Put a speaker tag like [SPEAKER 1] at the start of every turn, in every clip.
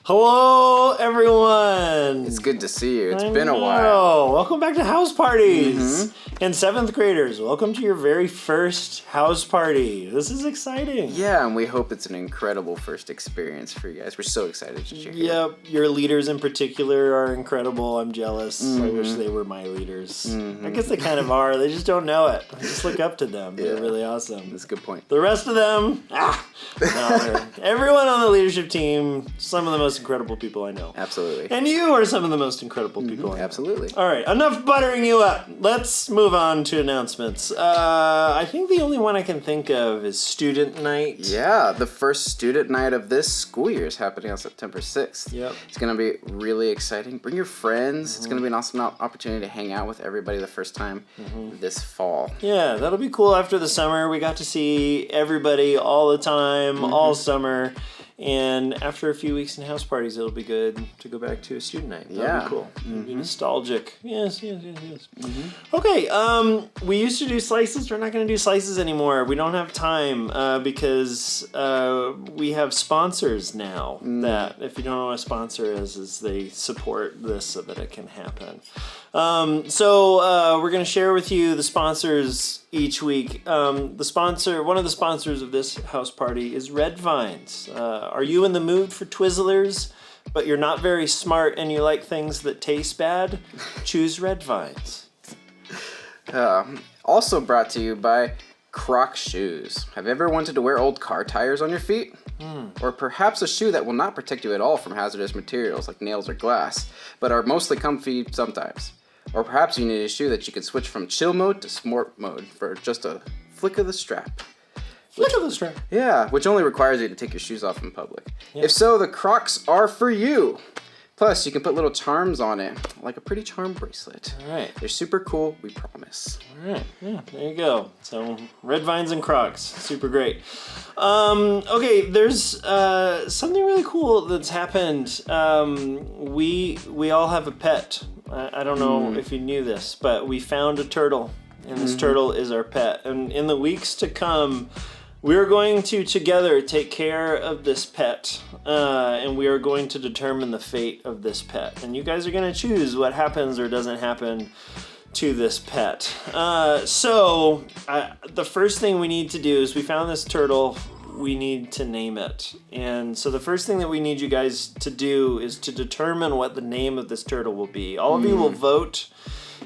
[SPEAKER 1] Hello, everyone.
[SPEAKER 2] It's good to see you. It's been a while.
[SPEAKER 1] Welcome back to House Parties. And 7th graders, welcome to your very first house party. This is exciting.
[SPEAKER 2] Yeah, and we hope it's an incredible first experience for you guys. We're so excited that you're here.
[SPEAKER 1] Yep, your leaders in particular are incredible. I'm jealous. I wish they were my leaders. I guess they kind of are. They just don't know it. I just look up to them. They're really awesome.
[SPEAKER 2] That's a good point.
[SPEAKER 1] The rest of them, everyone on the leadership team, some of the most incredible people I know.
[SPEAKER 2] Absolutely.
[SPEAKER 1] And you are some of the most incredible people I know.
[SPEAKER 2] Absolutely.
[SPEAKER 1] All right, enough buttering you up. Let's move on to announcements. I think the only one I can think of is student night.
[SPEAKER 2] Yeah, the first student night of this school year is happening on September 6th.
[SPEAKER 1] Yep.
[SPEAKER 2] It's going to be really exciting. Bring your friends. It's going to be an awesome opportunity to hang out with everybody the first time this fall.
[SPEAKER 1] Yeah, that'll be cool after the summer. We got to see everybody all the time, all summer. And after a few weeks in house parties, it'll be good to go back to a student night. That'll be cool. It'll be nostalgic. Yes. Okay, we used to do slices. We're not going to do slices anymore. We don't have time because we have sponsors now that, if you don't know what a sponsor is they support this so that it can happen. So we're going to share with you the sponsors each week. One of the sponsors of this house party is Red Vines. Are you in the mood for Twizzlers, but you're not very smart and you like things that taste bad? Choose Red Vines.
[SPEAKER 2] Also brought to you by Croc Shoes. Have you ever wanted to wear old car tires on your feet? Or perhaps a shoe that will not protect you at all from hazardous materials like nails or glass, but are mostly comfy sometimes. Or perhaps you need a shoe that you can switch from chill mode to sport mode for just a flick of the strap. Yeah, which only requires you to take your shoes off in public. If so, the Crocs are for you. Plus, you can put little charms on it, like a pretty charm bracelet.
[SPEAKER 1] All right.
[SPEAKER 2] They're super cool, we promise.
[SPEAKER 1] All right, yeah, there you go. So, Red Vines and Crocs, super great. Okay, there's something really cool that's happened. We all have a pet. I don't know if you knew this, but we found a turtle, and this turtle is our pet. And in the weeks to come, we're going to together take care of this pet, and we are going to determine the fate of this pet. And you guys are going to choose what happens or doesn't happen to this pet. So the first thing we need to do is we found this turtle. We need to name it. And so the first thing that we need you guys to do is to determine what the name of this turtle will be. All of you will vote,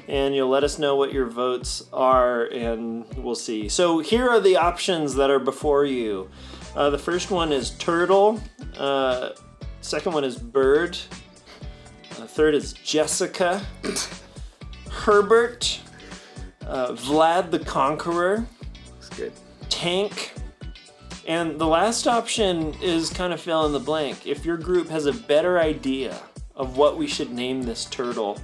[SPEAKER 1] and you'll let us know what your votes are, and we'll see. So here are the options that are before you. The first one is turtle. Second one is bird. Third is Jessica. Herbert. Vlad the Conqueror.
[SPEAKER 2] That's good.
[SPEAKER 1] Tank. And the last option is kind of fill in the blank. If your group has a better idea of what we should name this turtle,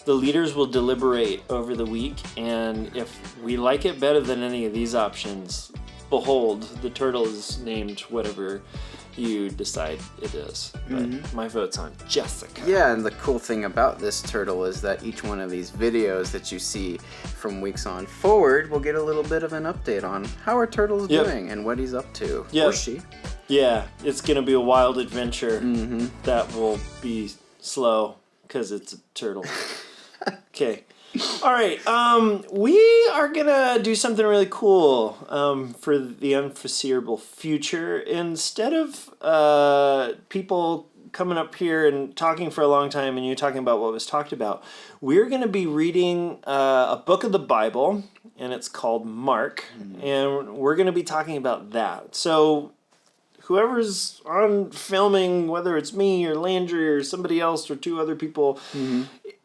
[SPEAKER 1] the leaders will deliberate over the week, and if we like it better than any of these options, behold, the turtle is named whatever you decide it is. But my vote's on Jessica.
[SPEAKER 2] Yeah, and the cool thing about this turtle is that each one of these videos that you see from weeks on forward will get a little bit of an update on how our turtle's doing and what he's up to. Or she.
[SPEAKER 1] Yeah, it's going to be a wild adventure that will be slow because it's a turtle. Okay. All right. We are going to do something really cool for the unforeseeable future. Instead of people coming up here and talking for a long time and you talking about what was talked about, we're going to be reading a book of the Bible, and it's called Mark, and we're going to be talking about that. So whoever's on filming, whether it's me or Landry or somebody else or two other people,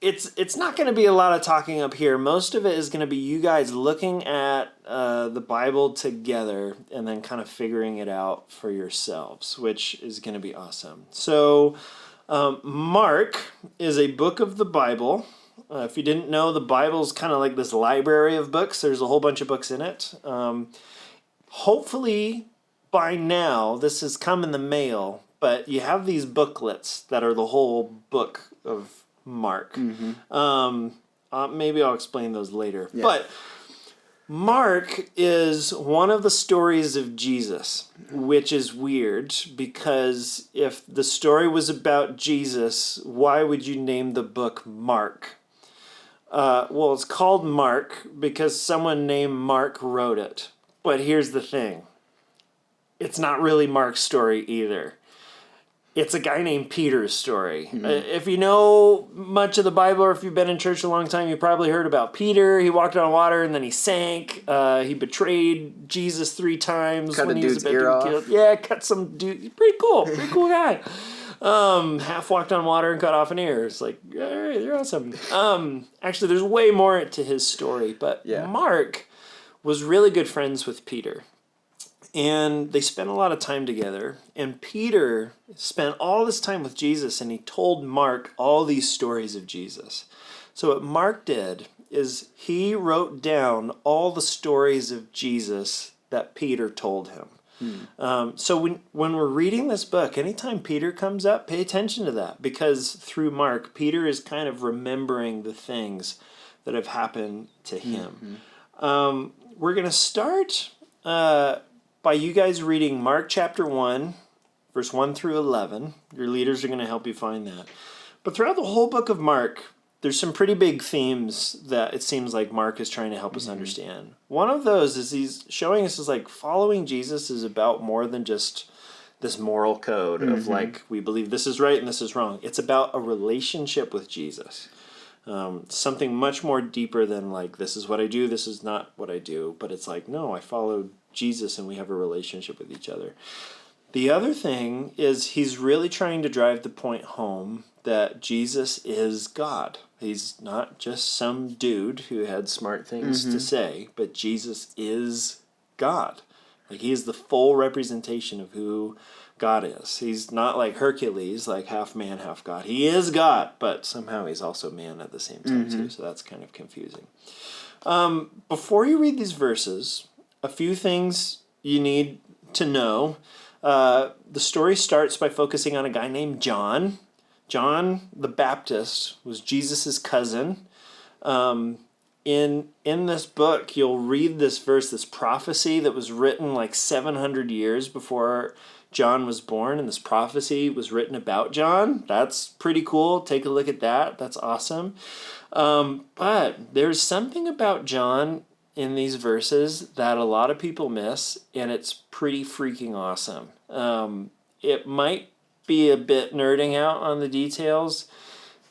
[SPEAKER 1] it's not going to be a lot of talking up here. Most of it is going to be you guys looking at the Bible together and then kind of figuring it out for yourselves, which is going to be awesome. So Mark is a book of the Bible. If you didn't know, the Bible's kind of like this library of books. There's a whole bunch of books in it. Hopefully by now, this has come in the mail, but you have these booklets that are the whole book of Mark. Maybe I'll explain those later. Yeah. But Mark is one of the stories of Jesus, which is weird because if the story was about Jesus, why would you name the book Mark? Well, it's called Mark because someone named Mark wrote it. But here's the thing. It's not really Mark's story either. It's a guy named Peter's story. If you know much of the Bible or if you've been in church a long time, you probably heard about Peter. He walked on water and then he sank. He betrayed Jesus 3 times
[SPEAKER 2] Cut
[SPEAKER 1] when
[SPEAKER 2] a
[SPEAKER 1] he was
[SPEAKER 2] dude's
[SPEAKER 1] about to
[SPEAKER 2] ear
[SPEAKER 1] be
[SPEAKER 2] off.
[SPEAKER 1] killed. Yeah, cut some dude. Pretty cool guy. Half walked on water and cut off an ear. It's like, all right, you're awesome. Actually, there's way more to his story, but Mark was really good friends with Peter. And they spent a lot of time together. And Peter spent all this time with Jesus, and he told Mark all these stories of Jesus. So what Mark did is he wrote down all the stories of Jesus that Peter told him. So when we're reading this book, anytime Peter comes up, pay attention to that. Because through Mark, Peter is kind of remembering the things that have happened to him. We're going to start... by you guys reading Mark chapter 1, verse 1 through 11. Your leaders are going to help you find that. But throughout the whole book of Mark, there's some pretty big themes that it seems like Mark is trying to help us understand. One of those is he's showing us is like following Jesus is about more than just this moral code of like, we believe this is right and this is wrong. It's about a relationship with Jesus. Something much more deeper than like, this is what I do, this is not what I do. But it's like, no, I follow Jesus and we have a relationship with each other. The other thing is he's really trying to drive the point home that Jesus is God. He's not just some dude who had smart things to say, but Jesus is God. Like he is the full representation of who God is. He's not like Hercules, like half man, half God. He is God, but somehow he's also man at the same time too, so that's kind of confusing. Before you read these verses, a few things you need to know. The story starts by focusing on a guy named John. John the Baptist was Jesus' cousin. In this book, you'll read this verse, this prophecy that was written like 700 years before John was born, and this prophecy was written about John. That's pretty cool. Take a look at that. That's awesome. But there's something about John in these verses that a lot of people miss, and it's pretty freaking awesome. It might be a bit nerding out on the details,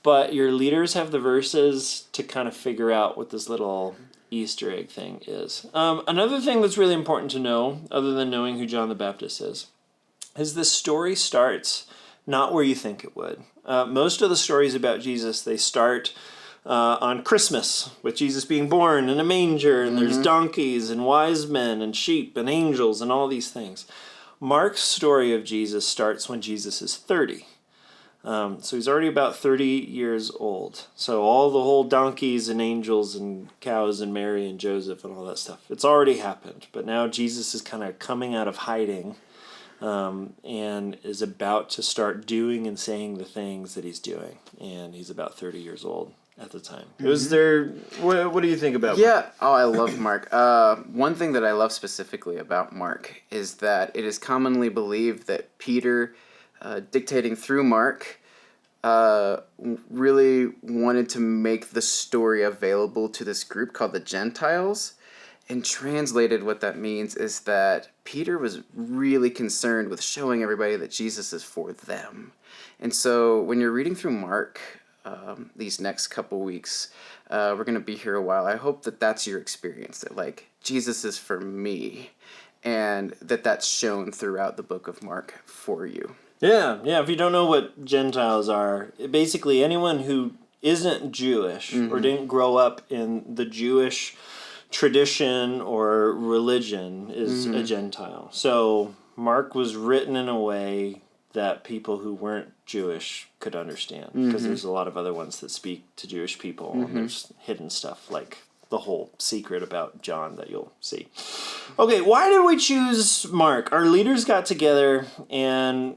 [SPEAKER 1] but your leaders have the verses to kind of figure out what this little Easter egg thing is. Another thing that's really important to know, other than knowing who John the Baptist is this story starts not where you think it would. Most of the stories about Jesus, they start on Christmas, with Jesus being born in a manger, and there's donkeys and wise men and sheep and angels and all these things. Mark's story of Jesus starts when Jesus is 30. So he's already about 30 years old. So all the whole donkeys and angels and cows and Mary and Joseph and all that stuff, it's already happened. But now Jesus is kind of coming out of hiding and is about to start doing and saying the things that he's doing. And he's about 30 years old at the time. Was there... What do you think about Mark?
[SPEAKER 2] Oh, I love Mark. One thing that I love specifically about Mark is that it is commonly believed that Peter, dictating through Mark, really wanted to make the story available to this group called the Gentiles. And translated, what that means is that Peter was really concerned with showing everybody that Jesus is for them. And so when you're reading through Mark, these next couple weeks, we're going to be here a while. I hope that that's your experience, that like Jesus is for me, and that's shown throughout the book of Mark for you.
[SPEAKER 1] Yeah. If you don't know what Gentiles are, basically anyone who isn't Jewish or didn't grow up in the Jewish tradition or religion is a Gentile. So Mark was written in a way that people who weren't Jewish could understand, because there's a lot of other ones that speak to Jewish people, and there's hidden stuff like the whole secret about John that you'll see. Okay, why did we choose Mark? Our leaders got together and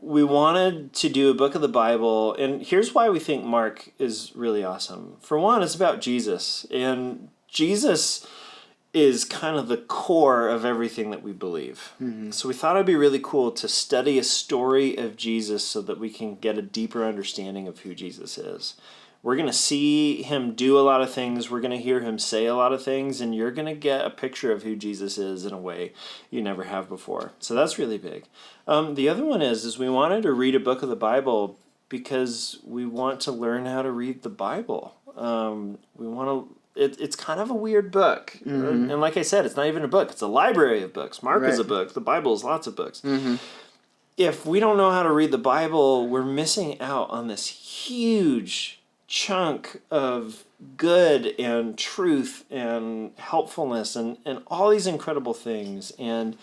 [SPEAKER 1] we wanted to do a book of the Bible, and here's why we think Mark is really awesome. For one, it's about Jesus, and Jesus is kind of the core of everything that we believe. So we thought it'd be really cool to study a story of Jesus so that we can get a deeper understanding of who Jesus is. We're going to see him do a lot of things. We're going to hear him say a lot of things, and you're going to get a picture of who Jesus is in a way you never have before. So that's really big. The other one is we wanted to read a book of the Bible because we want to learn how to read the Bible. We want to. It's kind of a weird book. And like I said, it's not even a book. It's a library of books. Mark is a book. The Bible is lots of books. If we don't know how to read the Bible, we're missing out on this huge chunk of good and truth and helpfulness and all these incredible things. And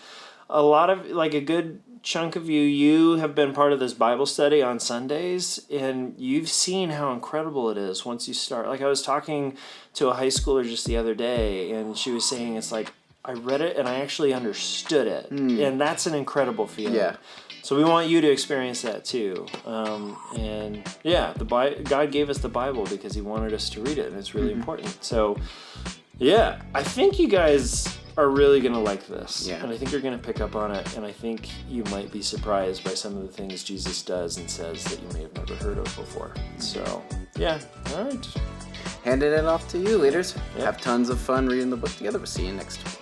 [SPEAKER 1] a lot of, like a good chunk of you have been part of this Bible study on Sundays, and you've seen how incredible it is once you start. Like I was talking to a high schooler just the other day, and she was saying it's like, I read it and I actually understood it. And that's an incredible feeling. Yeah. So we want you to experience that too. And yeah, God gave us the Bible because he wanted us to read it, and it's really important. So yeah, I think you guys are really going to like this. Yeah. And I think you're going to pick up on it, and I think you might be surprised by some of the things Jesus does and says that you may have never heard of before. So yeah, all right.
[SPEAKER 2] Handing it off to you, leaders. Yep. Have tons of fun reading the book together. We'll see you next week.